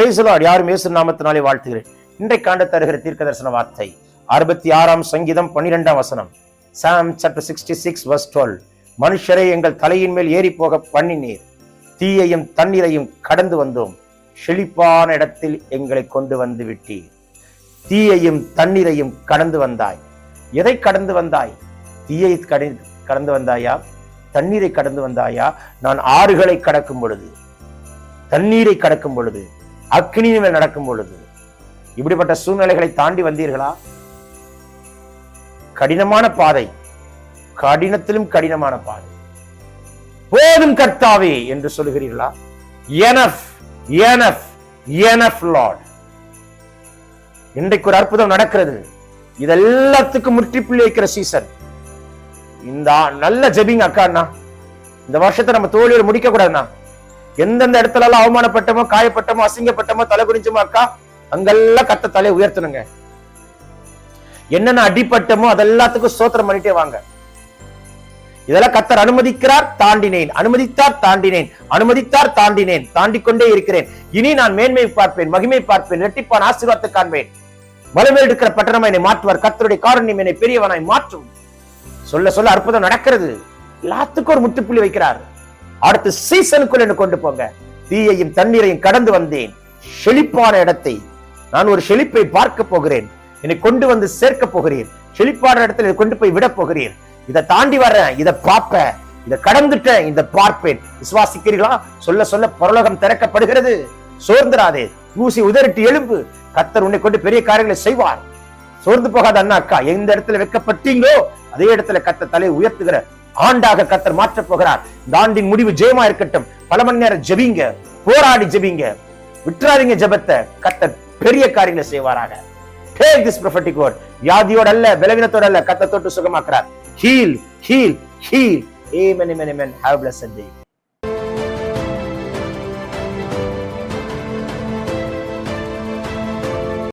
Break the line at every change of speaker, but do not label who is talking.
Praise the Lord. யாரும் இயேசு நாமத்தினாலே வாழ்த்துகிறேன். இன்றைக்கு காண்ட தருகிற தீர்க்க தரிசன வார்த்தை 66 சங்கீதம் 12 வசனம். Psalm chapter 66 verse 12. மனுஷரை எங்கள் தலையின் மேல் ஏறி போக பண்ணினீர், தீயையும் தண்ணீரையும் கடந்து வந்தோம், செழிப்பான இடத்தில் எங்களை கொண்டு வந்து விட்டீர். தீயையும் தண்ணீரையும் கடந்து வந்தாய். எதை கடந்து வந்தாய்? தீயை கடந்து வந்தாயா? தண்ணீரை கடந்து வந்தாயா? நான் ஆறுகளை கடக்கும் பொழுது, தண்ணீரை கடக்கும் பொழுது, அக்னியின் மேல் நடக்கும் பொழுது, இப்படிப்பட்ட சூழ்நிலைகளை தாண்டி வந்தீர்களா? கடினமான பாதை, கடினத்திலும் கடினமான பாதை. போதும் கர்த்தாவே என்று சொல்லுகிறீர்களா? Enough, enough, enough lord. இன்றைக்கு ஒரு அற்புதம் நடக்கிறது. இதெல்லாத்துக்கும் முற்றுப்புள்ளி வைக்கிற சீசன். இந்த நல்ல ஜெபிங் அக்காண்ணா, இந்த வருஷத்தை நம்ம தோல்வியோட முடிக்க கூடாதுண்ணா. எந்தெந்த இடத்துல எல்லாம் அவமானப்பட்டமோ, காயப்பட்டமோ, அசிங்கப்பட்டமோ, தலை குறிஞ்சமோ அக்கா, அங்கெல்லாம் கத்த தலையை உயர்த்தணுங்க. என்னென்ன அடிப்பட்டமோ அதெல்லாத்துக்கும் ஸ்தோத்திரம் பண்ணிட்டே வாங்க. இதெல்லாம் கத்தர் அனுமதிக்கிறார், தாண்டினேன், அனுமதித்தார், தாண்டினேன், அனுமதித்தார், தாண்டினேன், தாண்டி கொண்டே இருக்கிறேன். இனி நான் மேன்மை பார்ப்பேன், மகிமை பார்ப்பேன், இரட்டிப்பான ஆசீர்வாதத்தை காண்பேன். மலைமேல் இருக்கிற பட்டணமா என்னை மாற்றுவார், கர்த்தருடைய காருண்யம் என்னை பெரியவனாய் மாற்றும். சொல்ல சொல்ல அற்புதம் நடக்கிறது. எல்லாத்துக்கும் ஒரு முற்றுப்புள்ளி வைக்கிறார். அடுத்த சீசனுக்குள் என்ன கொண்டு போங்க. தீயையும் தண்ணீரையும் கடந்து வந்தேன், செழிப்பான இடத்தை. நான் ஒரு செழிப்பை பார்க்க போகிறேன், என்னை கொண்டு வந்து சேர்க்க போகிறீர். செழிப்பான இடத்துல கொண்டு போய் விட போகிறீர். இதை தாண்டி வர்றேன், இதை பார்ப்பேன், இதை கடந்துட்டேன், இதை பார்ப்பேன். விசுவாசிக்கிறீர்களா? சொல்ல சொல்ல பரலோகம் திறக்கப்படுகிறது. சோர்ந்துராதே, ஊசி உதறிட்டு எழும்பு. கர்த்தர் உன்னை கொண்டு பெரிய காரியங்களை செய்வார். சோர்ந்து போகாத அண்ணா அக்கா. எந்த இடத்துல வைக்கப்பட்டீங்களோ அதே இடத்துல கர்த்தர் தலையை உயர்த்துகிற ஆண்டாக கர்த்தர் மாற்ற போகிறார். இந்த ஆண்டின் முடிவு ஜெயமா இருக்கட்டும். பல மணி நேரம் ஜெபிங்க, போராடி ஜெபிங்க, விட்டுறாதீங்க ஜெபத்தை. கர்த்தர் பெரிய காரியங்களை செய்வாராக. Take this prophetic word. வியாதியோட அல்ல, பலவீனத்தோட அல்ல, கர்த்தர் தொட்டு சுகமாக்குறார். Heal, heal, heal. Amen, amen, amen. Have a blessed day.